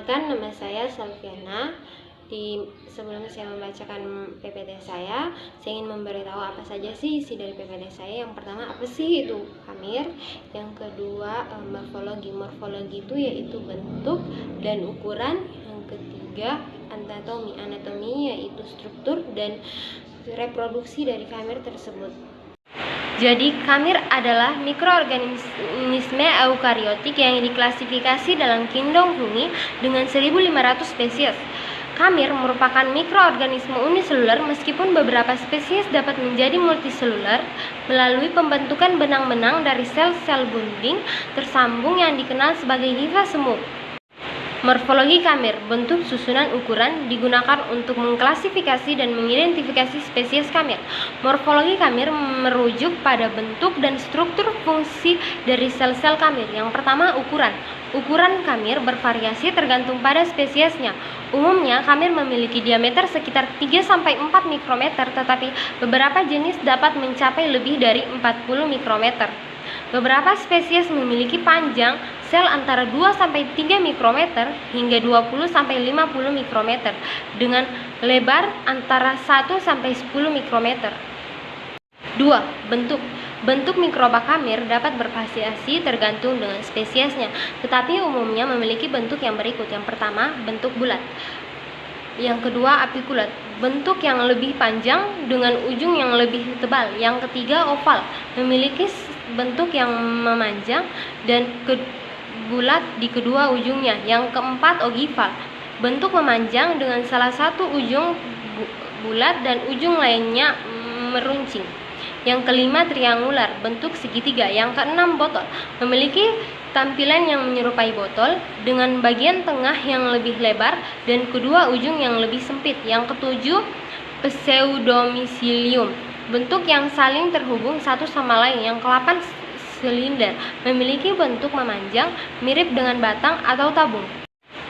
Perkenalkan, nama saya Salviana. Sebelum saya membacakan PPT saya ingin memberitahu apa saja sih isi dari PPT saya. Yang pertama, apa sih itu khamir? Yang kedua, morfologi. Morfologi itu yaitu bentuk dan ukuran. Yang ketiga, anatomi. Anatomi yaitu struktur dan reproduksi dari khamir tersebut. Jadi, khamir adalah mikroorganisme eukariotik yang diklasifikasi dalam kingdom fungi dengan 1.500 spesies. Khamir merupakan mikroorganisme uniseluler meskipun beberapa spesies dapat menjadi multiseluler melalui pembentukan benang-benang dari sel-sel bonding tersambung yang dikenal sebagai hifa semu. Morfologi khamir, bentuk, susunan, ukuran digunakan untuk mengklasifikasi dan mengidentifikasi spesies khamir. Morfologi khamir merujuk pada bentuk dan struktur fungsi dari sel-sel khamir. Yang pertama, ukuran. Ukuran khamir bervariasi tergantung pada spesiesnya. Umumnya, khamir memiliki diameter sekitar 3-4 mikrometer, tetapi beberapa jenis dapat mencapai lebih dari 40 mikrometer. Beberapa spesies memiliki panjang sel antara 2-3 mikrometer hingga 20-50 mikrometer dengan lebar antara 1-10 mikrometer. 2. Bentuk. Bentuk mikroba khamir dapat bervariasi tergantung dengan spesiesnya, tetapi umumnya memiliki bentuk yang berikut. Yang pertama, bentuk bulat. Yang kedua, apikulat, bentuk yang lebih panjang dengan ujung yang lebih tebal. Yang ketiga, oval, memiliki bentuk yang memanjang dan bulat di kedua ujungnya. Yang keempat, ogival, bentuk memanjang dengan salah satu ujung bulat dan ujung lainnya meruncing. Yang kelima, triangular, bentuk segitiga. Yang keenam, botol, memiliki tampilan yang menyerupai botol dengan bagian tengah yang lebih lebar dan kedua ujung yang lebih sempit. Yang ketujuh, pseudomycelium, bentuk yang saling terhubung satu sama lain. Yang ke-8, silinder, memiliki bentuk memanjang mirip dengan batang atau tabung.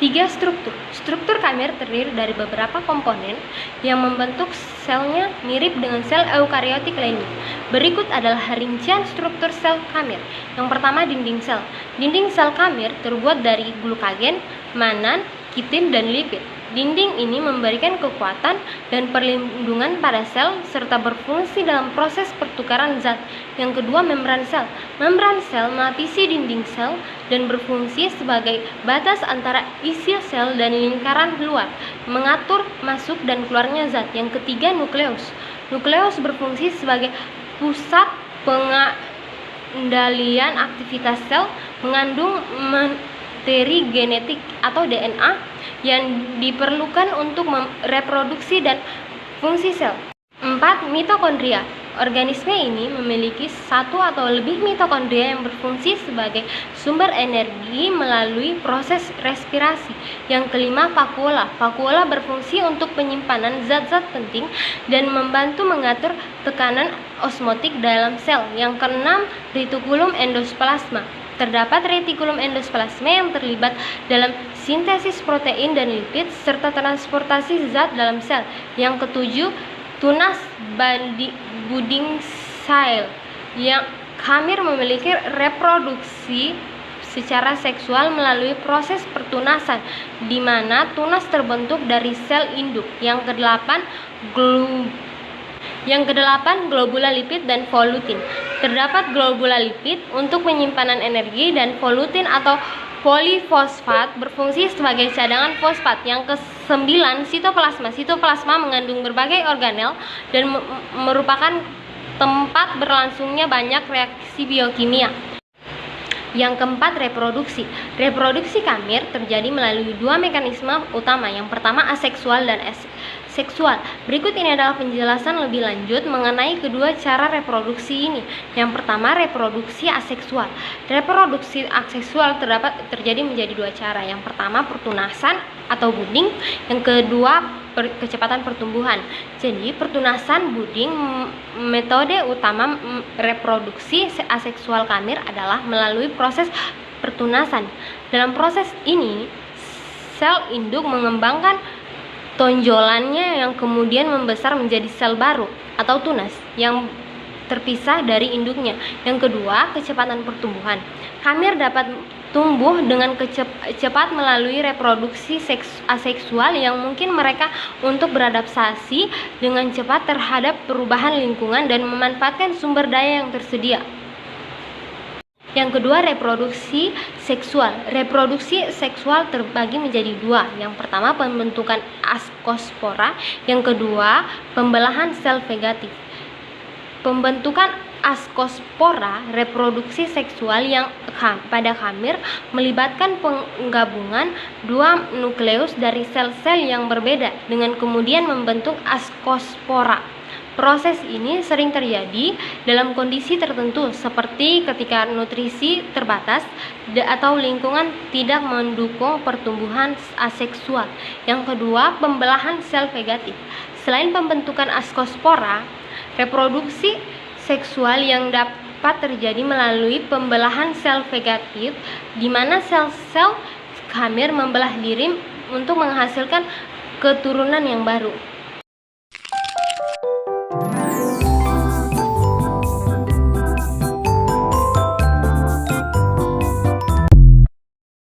3. Struktur. Struktur khamir terdiri dari beberapa komponen yang membentuk selnya mirip dengan sel eukariotik lainnya. Berikut adalah rincian struktur sel khamir. Yang pertama, dinding sel. Dinding sel khamir terbuat dari glukagen, mannan, kitin, dan lipid. Dinding ini memberikan kekuatan dan perlindungan pada sel serta berfungsi dalam proses pertukaran zat. Yang kedua, membran sel. Membran sel melapisi dinding sel dan berfungsi sebagai batas antara isi sel dan lingkaran luar, mengatur masuk dan keluarnya zat. Yang ketiga, nukleus. Nukleus berfungsi sebagai pusat pengendalian aktivitas sel, mengandung materi genetik atau DNA yang diperlukan untuk reproduksi dan fungsi sel. 4. Mitokondria. Organisme ini memiliki satu atau lebih mitokondria yang berfungsi sebagai sumber energi melalui proses respirasi. Yang kelima, vakuola. Vakuola berfungsi untuk penyimpanan zat-zat penting dan membantu mengatur tekanan osmotik dalam sel. Yang keenam, retikulum endosplasma. Terdapat retikulum endosplasma yang terlibat dalam sintesis protein dan lipid serta transportasi zat dalam sel. Yang ketujuh, tunas budding cell. Yang khamir memiliki reproduksi secara seksual melalui proses pertunasan, di mana tunas terbentuk dari sel induk. Yang kedelapan, globula lipid dan volutin. Terdapat globula lipid untuk penyimpanan energi dan volutin atau polifosfat berfungsi sebagai cadangan fosfat. Yang ke-9, sitoplasma. Sitoplasma mengandung berbagai organel dan merupakan tempat berlangsungnya banyak reaksi biokimia. Yang keempat, reproduksi. Reproduksi khamir terjadi melalui dua mekanisme utama. Yang pertama, aseksual dan seksual. Berikut ini adalah penjelasan lebih lanjut mengenai kedua cara reproduksi ini. Yang pertama, reproduksi aseksual. Reproduksi aseksual terjadi menjadi dua cara. Yang pertama, pertunasan atau budding. Yang kedua, kecepatan pertumbuhan. Jadi, pertunasan budding, metode utama reproduksi aseksual khamir adalah melalui proses pertunasan. Dalam proses ini, sel induk mengembangkan tonjolannya yang kemudian membesar menjadi sel baru atau tunas yang terpisah dari induknya. Yang kedua, kecepatan pertumbuhan. Khamir dapat tumbuh dengan cepat melalui reproduksi aseksual yang mungkin mereka untuk beradaptasi dengan cepat terhadap perubahan lingkungan dan memanfaatkan sumber daya yang tersedia. Yang kedua, reproduksi seksual. Reproduksi seksual terbagi menjadi dua. Yang pertama, pembentukan askospora. Yang kedua, pembelahan sel vegatif. Pembentukan askospora, reproduksi seksual yang pada khamir melibatkan penggabungan dua nukleus dari sel-sel yang berbeda dengan kemudian membentuk askospora. Proses ini sering terjadi dalam kondisi tertentu seperti ketika nutrisi terbatas atau lingkungan tidak mendukung pertumbuhan aseksual. Yang kedua, pembelahan sel vegatif. Selain pembentukan askospora, reproduksi seksual yang dapat terjadi melalui pembelahan sel vegatif, di mana sel-sel khamir membelah diri untuk menghasilkan keturunan yang baru.